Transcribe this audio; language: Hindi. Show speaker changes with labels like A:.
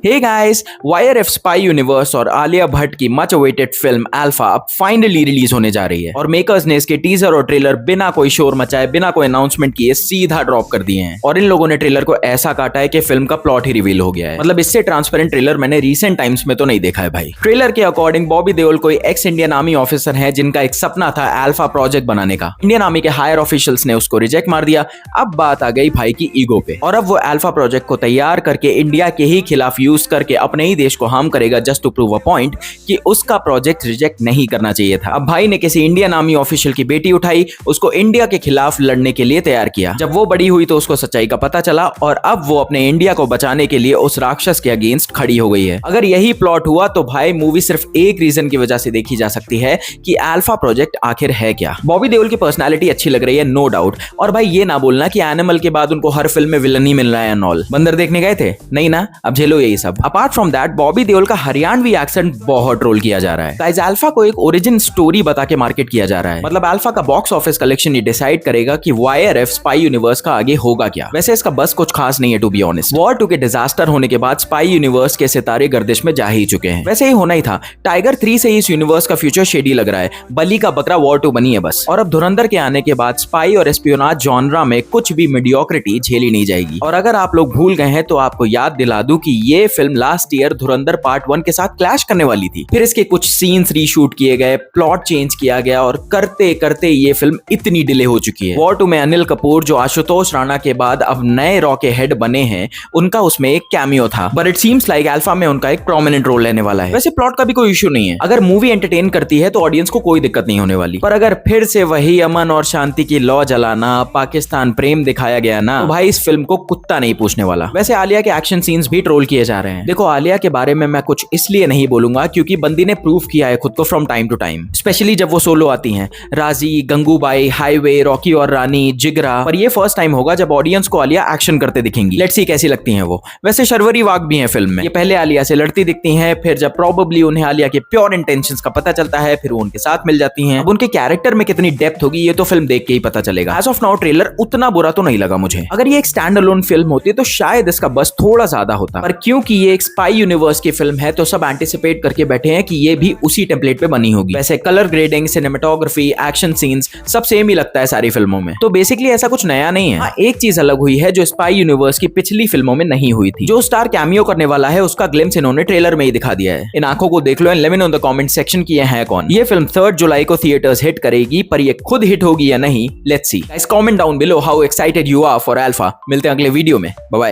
A: हे गाइस, वाईआरएफ स्पाई यूनिवर्स और आलिया भट्ट की मच अवेटेड फिल्म अल्फा अब फाइनली रिलीज होने जा रही है और मेकर्स ने इसके टीजर और ट्रेलर बिना कोई शोर मचाए, बिना कोई अनाउंसमेंट किए सीधा ड्रॉप कर दिए हैं। और इन लोगों ने ट्रेलर को ऐसा काटा है कि फिल्म का प्लॉट ही रिवील हो गया है। मतलब इससे ट्रांसपेरेंट ट्रेलर मैंने रीसेंट टाइम्स में तो नहीं देखा है भाई। ट्रेलर के अकॉर्डिंग बॉबी देओल कोई एक्स इंडियन आर्मी ऑफिसर है जिनका एक सपना था अल्फा प्रोजेक्ट बनाने का। इंडियन आर्मी के हायर ऑफिशियल्स ने उसको रिजेक्ट मार दिया। अब बात आ गई भाई की ईगो पे, और अब वो अल्फा प्रोजेक्ट को तैयार करके इंडिया के ही खिलाफ यूज करके अपने ही देश को हार्म करेगा just to prove a point कि उसका प्रोजेक्ट रिजेक्ट नहीं करना चाहिए था। अब भाई ने किसी इंडियन आर्मी ऑफिशियल की बेटी उठाई, उसको इंडिया के खिलाफ लड़ने के लिए तैयार किया। जब वो बड़ी हुई तो उसको सच्चाई का पता चला और अब वो अपने इंडिया को बचाने के लिए उस राक्षस के अगेंस्ट खड़ी हो गई है। अगर यही प्लॉट हुआ तो भाई मूवी सिर्फ एक रीजन की वजह से देखी जा सकती है कि अल्फा प्रोजेक्ट आखिर है क्या। बॉबी देओल की पर्सनालिटी अच्छी लग रही है, नो डाउट। और भाई ये ना बोलना कि एनिमल के बाद उनको हर फिल्म में विलन ही मिल रहा है एंड ऑल। बंदर देखने गए थे? नहीं ना, अब झेलो यही सब। Apart from that Bobby Deol का हरियाणवी एक्सेंट बहुत ट्रोल किया जा रहा है। गाइस, अल्फा को एक ओरिजिन स्टोरी बता के मार्केट किया जा रहा है। मतलब अल्फा का बॉक्स ऑफिस कलेक्शन ये डिसाइड करेगा कि वाईआरएफ स्पाई यूनिवर्स का आगे होगा क्या। वैसे इसका बस कुछ खास नहीं है टू बी ऑनेस्ट। वॉर 2 के डिजास्टर होने के बाद स्पाई यूनिवर्स के सितारे गर्दिश में जा ही चुके हैं। वैसे ही होना ही था। टाइगर 3 से इस यूनिवर्स का फ्यूचर शेडी लग रहा है। बली का बकरा वॉर 2 बनी है बस। और अब धुरंधर के आने के बाद स्पाई और एस्पियोनाज जॉनरा में कुछ भी मीडियोक्रिटी झेली नहीं जाएगी। और अगर आप लोग भूल गए हैं तो आपको याद दिला दूं कि ये फिल्म लास्ट ईयर धुरंधर पार्ट 1 के साथ क्लैश करने वाली थी। फिर इसके कुछ सीन्स रीशूट किए गए, प्लॉट चेंज किया गया और करते करते ये फिल्म इतनी डिले हो चुकी है। वॉर 2 में अनिल कपूर जो आशुतोष राणा के बाद अब नए रॉ के हेड बने हैं, उनका उसमें एक कैमियो था। But it seems like alpha में उनका एक प्रोमिनेंट रोल रहने वाला है। वैसे प्लॉट का भी कोई इशू नहीं है। अगर मूवी एंटरटेन करती है तो ऑडियंस को कोई दिक्कत नहीं होने वाली। पर अगर फिर से वही अमन और शांति की लॉ जलाना, पाकिस्तान प्रेम दिखाया गया ना, तो भाई इस फिल्म को कुत्ता नहीं पूछने वाला। वैसे आलिया के एक्शन सीन्स भी ट्रोल किए जा रहे हैं। देखो, आलिया के बारे में मैं कुछ इसलिए नहीं बोलूंगा क्योंकि बंदी ने प्रूव किया है खुद को from time to time, specially जब वो सोलो आती हैं। राजी, गंगूबाई, हाईवे, रॉकी और रानी, जिगरा। पर ये फर्स्ट टाइम होगा जब ऑडियंस को आलिया एक्शन करते दिखेंगी। लेट्स सी कैसी लगती हैं वो। वैसे शर्वरी वाग भी हैं फिल्म में। ये पहले आलिया से लड़ती दिखती हैं, फिर जब प्रोबेबली उन्हें आलिया के प्योर इंटेंशंस का पता चलता है फिर वो उनके साथ मिल जाती हैं। अब उनके कैरेक्टर में कितनी डेप्थ होगी ये तो फिल्म देख के ही पता चलेगा। एज ऑफ नाउ ट्रेलर उतना बुरा तो नहीं लगा मुझे। अगर ये एक स्टैंड अलोन फिल्म होती तो शायद इसका बस थोड़ा ज्यादा होता, पर क्योंकि ये एक स्पाई यूनिवर्स की फिल्म है तो सब एंटिसिपेट करके बैठे हैं कि ये भी उसी टेम्पलेट पे बनी होगी। वैसे colour grading, cinematography, action scenes सब सेम ही लगता है सारी फिल्मों में, तो बेसिकली ऐसा कुछ नया नहीं है। हाँ, एक चीज अलग हुई है जो स्पाई यूनिवर्स की पिछली फिल्मों में नहीं हुई थी। जो स्टार कैमियो करने वाला है उसका ग्लिम्स इन्होंने ट्रेलर में ही दिखा दिया है। इन आंखों को देख लो and let me know in the comment section कि ये है कौन। ये फिल्म 3 जुलाई को थिएटर्स हिट करेगी, पर ये खुद हिट होगी या नहीं, let's see. Guys, comment down below how excited you are for Alpha. मिलते हैं अगले वीडियो में। Bye bye.